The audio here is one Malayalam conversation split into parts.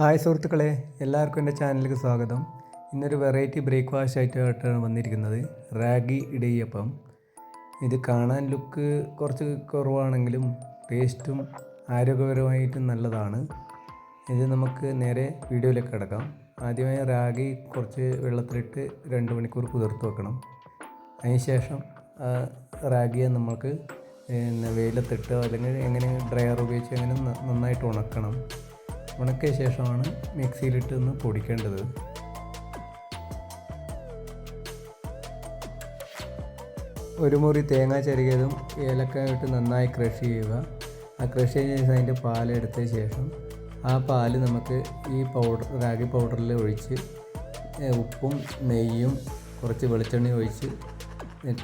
ഹായ് സുഹൃത്തുക്കളെ, എല്ലാവർക്കും എൻ്റെ ചാനലിലേക്ക് സ്വാഗതം. ഇന്നൊരു വെറൈറ്റി ബ്രേക്ക്ഫാസ്റ്റ് ആയിട്ടാണ് വന്നിരിക്കുന്നത്. റാഗി ഇടിയപ്പം. ഇത് കാണാൻ ലുക്ക് കുറച്ച് കുറവാണെങ്കിലും ടേസ്റ്റും ആരോഗ്യപരമായിട്ടും നല്ലതാണ്. ഇത് നമുക്ക് നേരെ വീഡിയോയിലേക്ക് കിടക്കാം. ആദ്യമായി റാഗി കുറച്ച് വെള്ളത്തിലിട്ട് 2 മണിക്കൂർ കുതിർത്ത് വെക്കണം. അതിനുശേഷം റാഗിയെ നമുക്ക് വെയിലത്തിട്ട് അല്ലെങ്കിൽ എങ്ങനെ ഡ്രയർ ഉപയോഗിച്ച് അങ്ങനെ നന്നായിട്ട് ഉണക്കണം. ഉണക്കിയ ശേഷമാണ് മിക്സിയിലിട്ട് ഒന്ന് പൊടിക്കേണ്ടത്. ഒരു മുറി തേങ്ങ ചിരകിയതും ഏലക്കായ ഇട്ട് നന്നായി ക്രഷ് ചെയ്യുക. ആ ക്രഷ് ചെയ്ത ശേഷം അതിൻ്റെ പാലെടുത്ത ശേഷം ആ പാല് നമുക്ക് ഈ റാഗി പൗഡറിൽ ഒഴിച്ച് ഉപ്പും നെയ്യും കുറച്ച് വെളിച്ചെണ്ണ ഒഴിച്ച്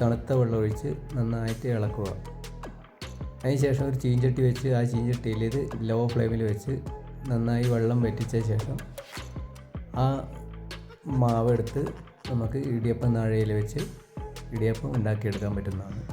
തണുത്ത വെള്ളം ഒഴിച്ച് നന്നായിട്ട് ഇളക്കുക. അതിനുശേഷം ഒരു ചീഞ്ചട്ടി വെച്ച് ആ ചീഞ്ചട്ടിയിൽ ഇത് ലോ ഫ്ലെയിമിൽ വെച്ച് നന്നായി വെള്ളം വറ്റിച്ച ശേഷം ആ മാവെടുത്ത് നമുക്ക് ഇടിയപ്പം നാഴിയിൽ വെച്ച് ഇടിയപ്പം ഉണ്ടാക്കിയെടുക്കാൻ പറ്റുന്നതാണ്.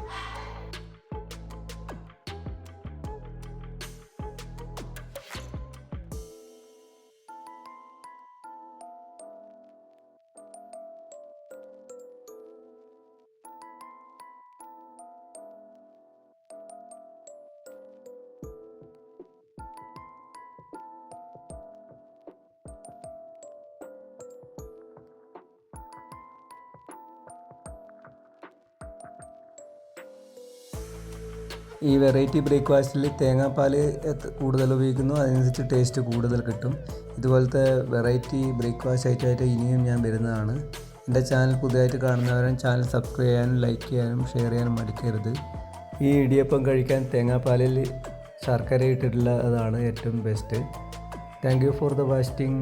ഈ വെറൈറ്റി ബ്രേക്ക്ഫാസ്റ്റിൽ തേങ്ങാപ്പാൽ കൂടുതൽ ഉപയോഗിക്കുന്നു, അതിനനുസരിച്ച് ടേസ്റ്റ് കൂടുതൽ കിട്ടും. ഇതുപോലത്തെ വെറൈറ്റി ബ്രേക്ക്ഫാസ്റ്റ് ആയിട്ട് ഇനിയും ഞാൻ വരുന്നതാണ്. എൻ്റെ ചാനൽ പുതിയതായിട്ട് കാണുന്നവരും ചാനൽ സബ്സ്ക്രൈബ് ചെയ്യാനും ലൈക്ക് ചെയ്യാനും ഷെയർ ചെയ്യാനും മടിക്കരുത്. ഈ ഇടിയപ്പം കഴിക്കാൻ തേങ്ങാപ്പാലിൽ ശർക്കര ഇട്ടിട്ടുള്ളതാണ് ഏറ്റവും best. Thank you for the watching.